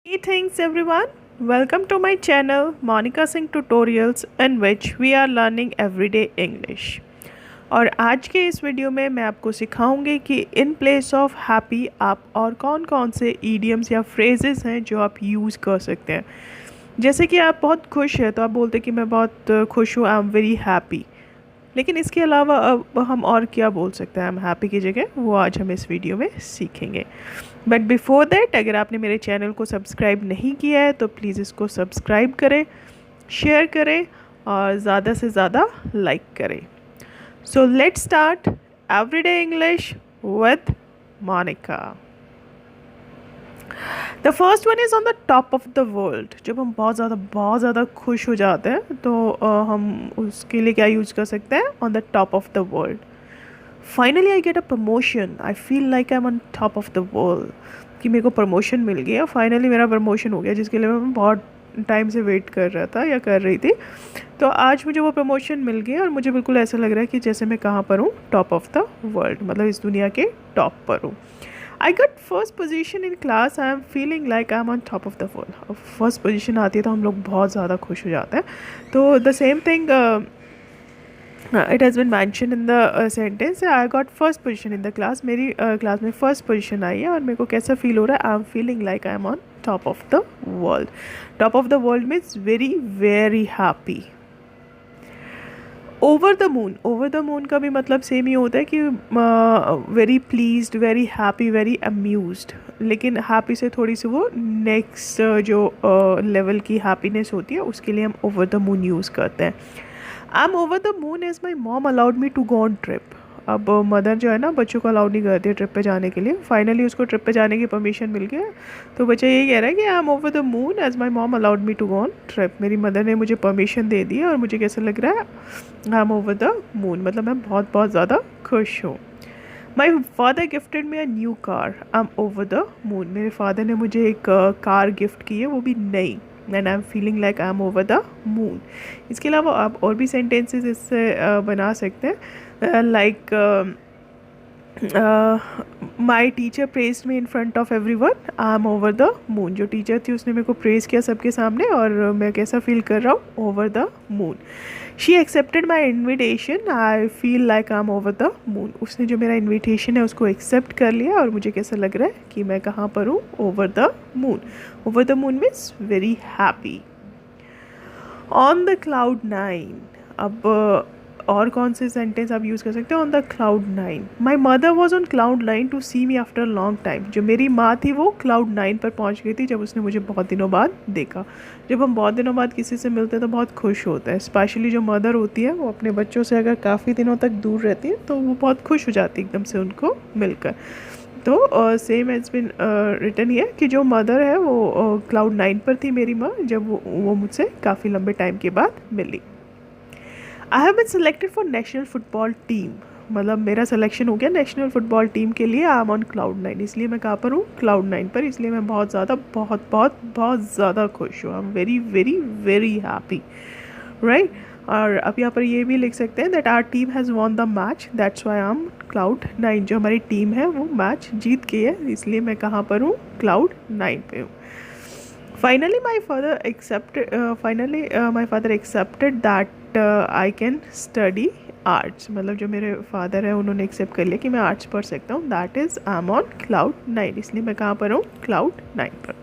Greetings everyone. Welcome to my channel Monica Singh Tutorials in which we are learning everyday English. और आज के इस video में मैं आपको सिखाऊंगी कि इन प्लेस ऑफ हैप्पी आप और कौन कौन से ईडियम्स या फ्रेजेस हैं जो आप यूज़ कर सकते हैं। जैसे कि आप बहुत खुश हैं तो आप बोलते हैं कि मैं बहुत खुश हूँ, आई एम वेरी हैप्पी। लेकिन इसके अलावा अब हम और क्या बोल सकते हैं आई एम हैप्पी की जगह, वो आज हम इस वीडियो में सीखेंगे। बट बिफोर दैट, अगर आपने मेरे चैनल को सब्सक्राइब नहीं किया है तो प्लीज़ इसको सब्सक्राइब करें, शेयर करें और ज़्यादा से ज़्यादा लाइक करें। So let's start everyday English with Monica. The first one is on the top of the world. जब हम बहुत ज़्यादा खुश हो जाते हैं तो हम उसके लिए क्या यूज़ कर सकते हैं? On the top of the world. Finally I get a promotion, I feel like I M on top of the world. कि मेरे को प्रमोशन मिल गया, फाइनली मेरा प्रमोशन हो गया जिसके लिए मैं बहुत टाइम से वेट कर रहा था या कर रही थी। तो आज मुझे वो प्रमोशन मिल गया और मुझे बिल्कुल ऐसा लग रहा है कि जैसे मैं कहाँ पर हूँ, टॉप ऑफ द वर्ल्ड, मतलब इस दुनिया के टॉप पर हूँ। I got first position in class, I am feeling like I M on top of the world. First position आती है तो हम लोग बहुत ज़्यादा खुश हो जाते हैं। तो the same thing it has been mention in the sentence, I got first position in the class. मेरी क्लास में फर्स्ट पोजीशन आई है और मेरे को कैसा फील हो रहा है? I am feeling like I M on top of the world. Top of the world means very very happy. Over the moon, over the moon का भी मतलब सेम ही होता है कि very pleased, very happy, amused. लेकिन happy से थोड़ी सी वो नेक्स्ट जो लेवल की हैप्पीनेस होती है उसके लिए हम ओवर द मून यूज़ करते हैं। I am over the moon as my mom allowed me to go on trip. अब मदर जो है ना बच्चों को अलाउड नहीं करती है ट्रिप पे जाने के लिए। फाइनली उसको ट्रिप पे जाने की परमिशन मिल गया तो बच्चा यही कह रहा है कि I am over the moon as my mom allowed me to go on trip. मेरी मदर ने मुझे परमिशन दे दी और मुझे कैसा लग रहा है? I am over the moon, मतलब मैं बहुत ज़्यादा खुश हूँ। My father gifted me a new car, I am over the moon. मेरे फादर ने मुझे एक कार गिफ्ट की है, वो भी नई, and I am feeling like I am over the moon. इसके अलावा आप और भी सेंटेंसेस इससे बना सकते हैं, like my teacher praised me in front of every one, I am over the moon. जो टीचर थी उसने मेरे को प्रेज़ किया सबके सामने और मैं कैसा फील कर रहा हूँ? Over the moon. She accepted my invitation, I feel like I am over the moon. उसने जो मेरा इन्विटेशन है उसको एक्सेप्ट कर लिया और मुझे कैसा लग रहा है कि मैं कहाँ पर हूँ? Over the moon. Over the moon means very happy. On the cloud nine, अब और कौन से सेंटेंस आप यूज़ कर सकते हैं? On the cloud nine, my mother was on cloud nine to see me after long time. जो मेरी माँ थी वो क्लाउड नाइन पर पहुँच गई थी जब उसने मुझे बहुत दिनों बाद देखा। जब हम बहुत दिनों बाद किसी से मिलते हैं तो बहुत खुश होते हैं, स्पेशली जो मदर होती है वो अपने बच्चों से अगर काफ़ी दिनों तक दूर रहती है तो वो बहुत खुश हो जाती है एकदम से उनको मिलकर। तो same has been written here कि जो मदर है वो क्लाउड नाइन पर थी मेरी माँ जब वो मुझसे काफ़ी लंबे टाइम के बाद मिली। I have been selected for national football team, मतलब मेरा सिलेक्शन हो गया नेशनल फुटबॉल टीम के लिए। I am on cloud nine, इसलिए मैं कहाँ पर हूँ? क्लाउड नाइन पर। इसलिए मैं बहुत ज़्यादा खुश हूँ। I am very very very happy, right. और अब यहाँ पर ये भी लिख सकते हैं that our team has won the match, that's why I am cloud nine. जो हमारी टीम है वो मैच जीत गई है, इसलिए मैं कहाँ पर हूँ? क्लाउड नाइन पे हूँ। Finally my father accepted that I can study arts. मतलब जो मेरे फादर है उन्होंने एक्सेप्ट कर लिया कि मैं आर्ट्स पढ़ सकता हूँ। That is I am on cloud nine, इसलिए मैं कहाँ पर हूँ? क्लाउड नाइन पर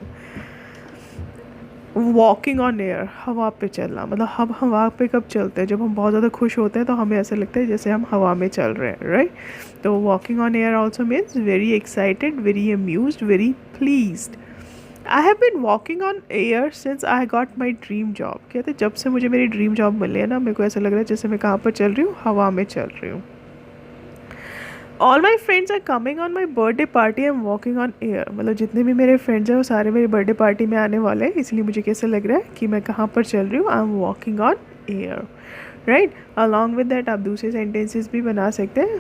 हूँ। वॉकिंग ऑन एयर, हवा पे चलना, मतलब हम हवा पे कब चलते हैं? जब हम बहुत ज़्यादा खुश होते हैं तो हमें ऐसा लगता है जैसे हम हवा में चल रहे हैं, राइट। तो walking on air also means very excited, very amused, very pleased. I have bin walking on air since I got my dream job. कहते जब से मुझे मेरी ड्रीम जॉब मिली है ना, मेरे को ऐसा लग रहा है जैसे मैं कहाँ पर चल रही हूँ? हवा में चल रही हूँ। All my friends are coming on my birthday party, I am walking on air. मतलब जितने भी मेरे फ्रेंड्स हैं वो सारे मेरी बर्थडे पार्टी में आने वाले हैं, इसलिए मुझे कैसा लग रहा है कि मैं कहाँ पर चल रही हूँ? I am walking on air, right. Along with that आप दूसरे सेंटेंसेस भी बना सकते हैं।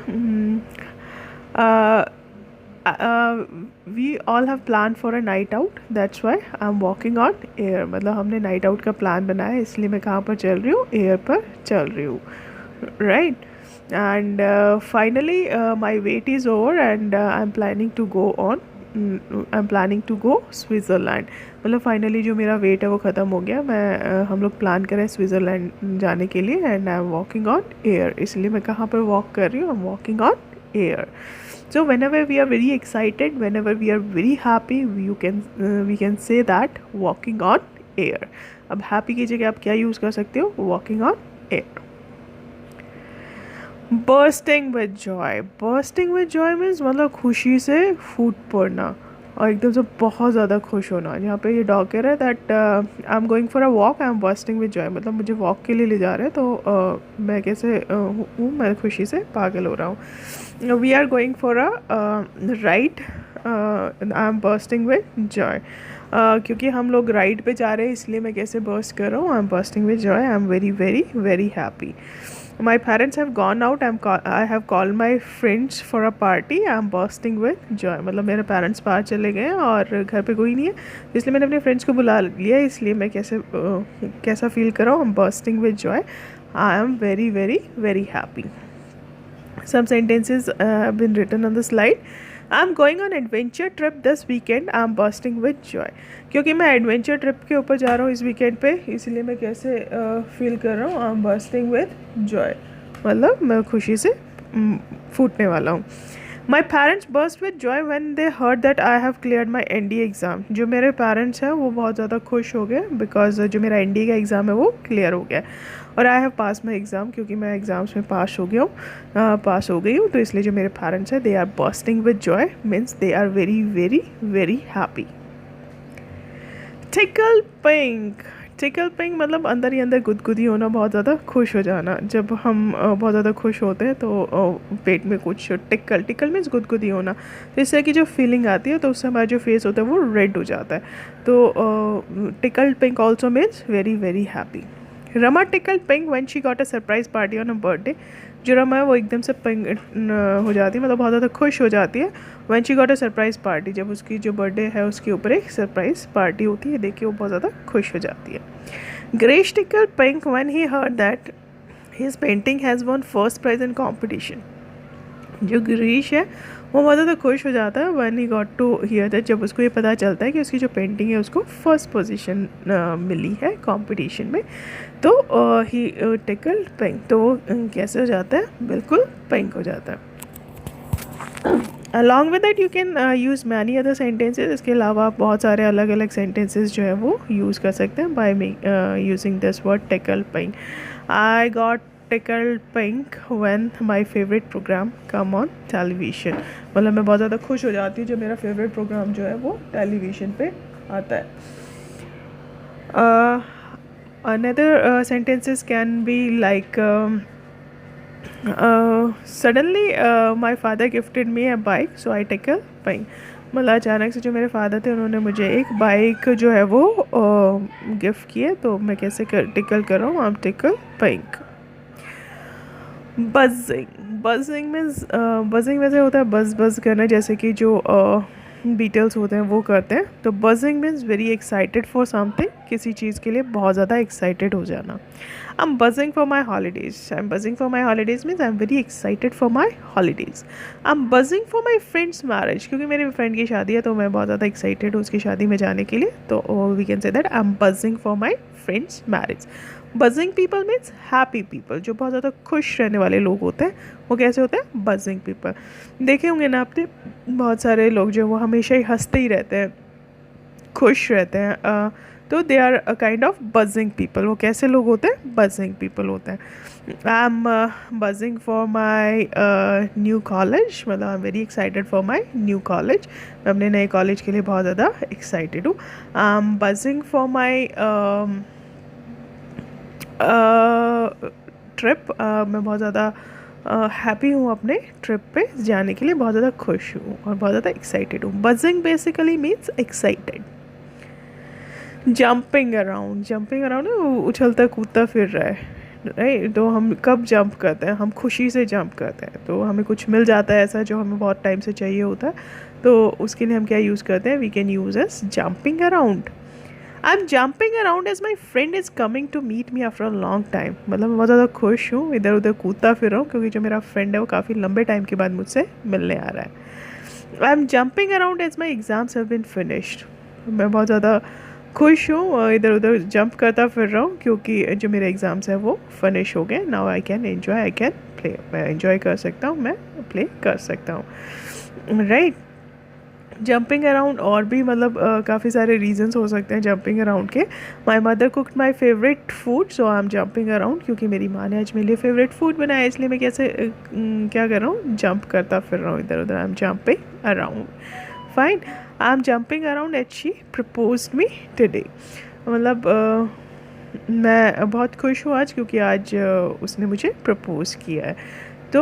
We all have plan for a night out, that's why I am walking on air. मतलब हमने नाइट आउट का प्लान बनाया है, इसलिए मैं कहाँ पर चल रही हूँ? एयर पर चल रही हूँ, right. And finally my wait is over and I'm planning to go on I am planning to go Switzerland. मतलब फाइनली जो मेरा वेट है वो ख़त्म हो गया। हम लोग प्लान करें स्विट्ज़रलैंड जाने के लिए and I am walking on air. इसलिए मैं कहाँ पर वॉक कर रही हूँ? I am walking on air. So whenever we are very excited, whenever we are very happy, we can say that walking on air. अब happy की जगह आप क्या यूज़ कर सकते हो? walking on air. bursting with joy. bursting with joy means मतलब खुशी से फूट पड़ना और एकदम से बहुत ज़्यादा खुश होना। यहाँ पे ये डॉग कह रहा है that I am going for a walk, I am bursting with Joy. मतलब मुझे वॉक के लिए ले जा रहे हैं तो मैं कैसे हूँ, मैं खुशी से पागल हो रहा हूँ। We are going for a ride, I am bursting with joy. क्योंकि हम लोग राइड पे जा रहे हैं इसलिए मैं कैसे बर्स्ट कर रहा हूँ? I am bursting with Joy, I am very very very happy. My parents have gone out. I have called my friends for a party. I am bursting with joy. मतलब मेरे पेरेंट्स बाहर चले गए हैं और घर पे कोई नहीं है, इसलिए मैंने अपने फ्रेंड्स को बुला लिया। इसलिए मैं कैसा फील कर रहा हूँ? I am bursting with joy. I am very very very happy. Some sentences have been written on the slide. I am going on adventure trip this weekend, I am bursting with joy. क्योंकि मैं adventure trip के ऊपर जा रहा हूँ इस weekend पे, इसलिए मैं कैसे फील कर रहा हूँ? I am bursting with Joy, मतलब मैं खुशी से फूटने वाला हूँ। My parents burst with Joy when they heard that I have cleared my NDA exam. जो मेरे पेरेंट्स हैं वो बहुत ज़्यादा खुश हो गए बिकॉज जो मेरा NDA का एग्ज़ाम है वो क्लियर हो गया और I have pass my exam, क्योंकि मैं एग्ज़ाम्स में पास हो गई हूँ। तो इसलिए जो मेरे पेरेंट्स हैं they are bursting with joy means they are very very very happy. Tickle pink. Tickle pink मतलब अंदर ही अंदर गुदगुदी होना, बहुत ज़्यादा खुश हो जाना। जब हम बहुत ज़्यादा खुश होते हैं तो पेट में कुछ टिकल मीन्स गुदगुदी होना, तो इस तरह की जो फीलिंग आती है तो उससे हमारा जो फेस होता है वो रेड हो जाता है। तो tackle pink also means very very happy. Rama tackle pink when she got a surprise party on a birthday. जो रमा है वो एकदम से पिंक हो जाती है, मतलब बहुत ज़्यादा खुश हो जाती है। When she got a surprise party, जब उसकी जो बर्थडे है उसके ऊपर एक सरप्राइज पार्टी होती है, देख के वो बहुत ज़्यादा खुश हो जाती है। Girish tickle pink when he heard that his painting has won first prize in competition. जो ग्रीश है वो बहुत ज़्यादा खुश हो जाता है when he got to hear that, जब उसको ये पता चलता है कि उसकी जो पेंटिंग है उसको फर्स्ट पोजीशन मिली है कंपटीशन में। तो ही टिकल पिंक, तो वो कैसे हो जाता है? बिल्कुल पिंक हो जाता है। Along with that you can use many other sentences. इसके अलावा आप बहुत सारे अलग अलग सेंटेंसेज जो है वो यूज़ कर सकते हैं by using this word tackle pink. I got tickled pink when my favorite program come on television। मतलब मैं बहुत ज़्यादा खुश हो जाती हूँ जब मेरा फेवरेट प्रोग्राम जो है वो टेलीविज़न पे आता है। Another sentences can be like suddenly my father gifted me a bike so I tickle pink। मतलब अचानक से जो मेरे फादर थे उन्होंने मुझे एक बाइक जो है वो गिफ्ट की है, तो मैं कैसे टिकल कर रहा हूँ? I M tackle pink. Buzzing means buzzing वैसे होता है बज़ करना, जैसे कि जो बीटल्स होते हैं वो करते हैं। तो buzzing means very excited for something, किसी चीज़ के लिए बहुत ज़्यादा एक्साइटेड हो जाना। आई am buzzing for my holidays. I am buzzing for my holidays means I am very excited for my holidays. I am buzzing for my friends marriage, क्योंकि मेरे friend की शादी है तो मैं बहुत ज़्यादा एक्साइटेड हूँ उसकी शादी में जाने के लिए। तो we can say that I am buzzing for my friends marriage. Buzzing people means happy people, जो बहुत ज़्यादा खुश रहने वाले लोग होते हैं वो कैसे होते हैं? Buzzing people. देखे होंगे ना आपने बहुत सारे लोग जो वो हमेशा ही हंसते ही रहते हैं, खुश रहते हैं, तो they are a kind of buzzing people. वो कैसे लोग होते हैं? बजिंग पीपल होते हैं। I am buzzing for my new college, मतलब I am very excited for my new college. मैं अपने नए कॉलेज के लिए बहुत ज़्यादा एक्साइटेड हूँ। I am buzzing for my trip, मैं बहुत ज़्यादा हैप्पी हूँ अपने ट्रिप पे जाने के लिए, बहुत ज़्यादा खुश हूँ और बहुत ज़्यादा एक्साइटेड हूँ। Buzzing basically means excited. Jumping around उछलता कूदता फिर रहा है, राइट? तो हम कब जंप करते हैं? हम खुशी से जंप करते हैं, तो हमें कुछ मिल जाता है ऐसा जो हमें बहुत टाइम से चाहिए होता है, तो उसके लिए हम क्या यूज़ करते हैं? We can use as jumping around. I am jumping around as my friend is coming to meet me after a long time. मतलब मैं बहुत ज़्यादा खुश हूँ, इधर उधर कूदता फिर रहा हूँ, क्योंकि जो मेरा फ्रेंड है वो काफ़ी लंबे टाइम के बाद मुझसे मिलने आ रहा है। I am jumping around as my exams have been finished. मैं बहुत ज़्यादा खुश हूँ, इधर उधर जंप करता फिर रहा हूँ क्योंकि जो मेरे एग्ज़ाम्स हैं वो फिनिश हो गए। Now I can enjoy, I can play. मैं एन्जॉय कर सकता हूँ, मैं प्ले कर सकता हूँ, राइट। जंपिंग अराउंड और भी मतलब काफ़ी सारे रीजंस हो सकते हैं जंपिंग अराउंड के। My mother cooked my favourite food, so I am jumping around, क्योंकि मेरी माँ ने आज मेरे लिए फेवरेट फूड बनाया, इसलिए मैं कैसे क्या कर रहा हूँ, जंप करता फिर रहा हूँ इधर उधर। I am jumping around, fine. I am jumping around as she proposed me today. मतलब मैं बहुत खुश हूँ आज क्योंकि आज उसने मुझे प्रपोज़ किया है। तो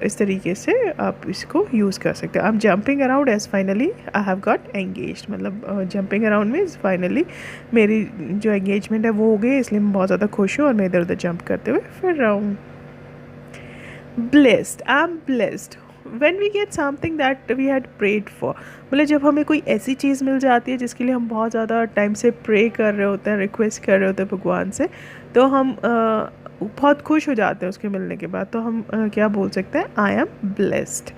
इस तरीके से आप इसको यूज़ कर सकते हो। I am jumping around as finally I have got engaged. मतलब जंपिंग अराउंड मीन्स फाइनली मेरी जो एंगेजमेंट है वो हो गई, इसलिए मैं बहुत ज़्यादा खुश हूँ और मैं इधर उधर जंप करते हुए फिर रहा हूँ। Blessed, I am blessed when we get something that we had prayed for। मतलब जब हमें कोई ऐसी चीज़ मिल जाती है जिसके लिए हम बहुत ज़्यादा टाइम से प्रे कर रहे होते हैं, रिक्वेस्ट कर रहे होते हैं भगवान से, तो हम बहुत खुश हो जाते हैं उसके मिलने के बाद। तो हम क्या बोल सकते हैं, I am blessed.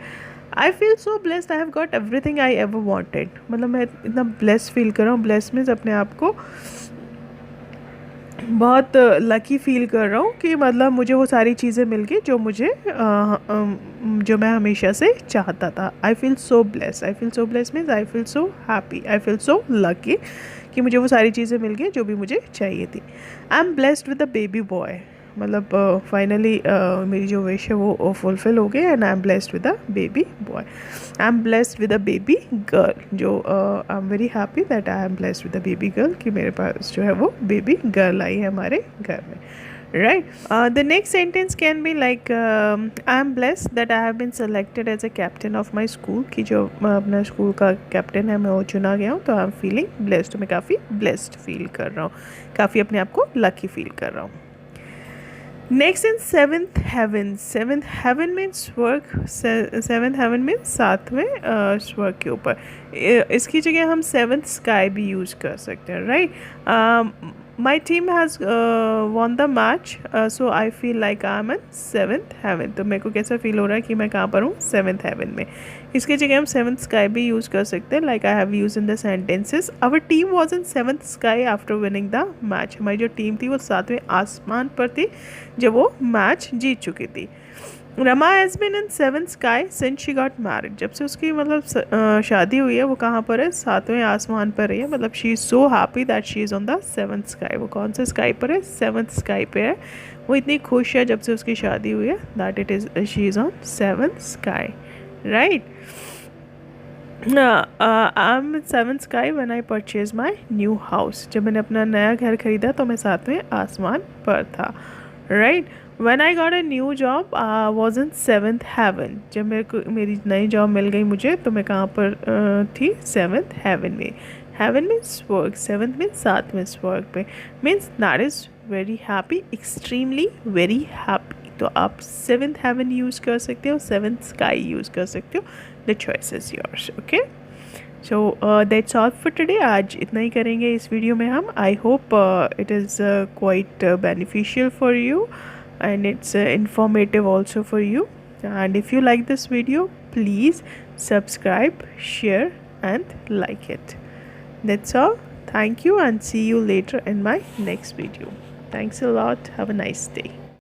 I feel so blessed, I have got everything I ever wanted. मतलब मैं इतना ब्लेस्ड फील कर रहा हूँ। ब्लेस्ड मीन्स अपने आप को बहुत लकी फील कर रहा हूँ कि मतलब मुझे वो सारी चीज़ें मिल गई जो मुझे जो मैं हमेशा से चाहता था। I feel so blessed, I feel so blessed means I feel so happy, I feel so lucky कि मुझे वो सारी चीज़ें मिल गई जो भी मुझे चाहिए थी। I am blessed with a baby boy. मतलब फाइनली मेरी जो विश है वो फुलफ़िल हो गई। And I am blessed with a baby boy. I am blessed with a baby girl. जो I am very happy that I am blessed with a baby girl, कि मेरे पास जो है वो बेबी गर्ल आई है हमारे घर में, right. The next sentence can be like I am blessed that I have been selected as a captain of my school. कि जो अपना स्कूल का कैप्टन है मैं वो चुना गया हूँ, तो आई एम फीलिंग ब्लेस्ड। मैं काफ़ी ब्लेस्ड फील कर रहा हूँ, काफ़ी अपने आप को लकी फील कर रहा हूँ। Next in seventh heaven. Seventh heaven means स्वर्ग। सेवेंथ हेवन मीन्स सातवें स्वर्ग के ऊपर। इसकी जगह हम सेवेंथ स्काई भी यूज़ कर सकते हैं, right. My team has won the match, so I feel like I am in seventh heaven. तो मेरे को कैसा फील हो रहा है कि मैं कहाँ पर हूँ, सेवेंथ हेवन में। इसकी जगह हम सेवेंथ स्काई भी यूज़ कर सकते हैं, like I have use in the sentences. Our team was in seventh sky after winning the match. हमारी जो टीम थी वो सातवें आसमान पर थी जब वो मैच जीत चुकी थी। Rama has been in seventh sky since she got married. जब से उसकी मतलब शादी हुई है वो कहाँ पर है, सातवें आसमान पर है। मतलब she is so happy that she is on the seventh sky. वो कौन से स्काई पर है, सेवेंथ स्काई पे है। वो इतनी खुश है जब से उसकी शादी हुई है, that it is she is on seventh sky, right. I am seventh sky when I purchase my new house. जब मैंने अपना नया घर खरीदा तो मैं सातवें आसमान पर था, right. When I got a new job, was in seventh heaven। जब मेरी नई जॉब मिल गई मुझे तो मैं कहाँ पर थी, सेवेंथ हेवन में। हेवन मीन्स स्वर्ग, सेवेंथ मीन्स सातवें स्वर्ग पे। Means that is very happy, extremely very happy. तो आप सेवेंथ हेवन यूज़ कर सकते हो, सेवेंथ स्काई यूज़ कर सकते हो। The choice is yours, okay. So that's all for today. आज इतना ही करेंगे इस वीडियो में हम। I hope it is quite beneficial for you and it's informative also for you. And if you like this video, please subscribe, share and like it. That's all. Thank you and see you later in my next video. Thanks a lot. Have a nice day.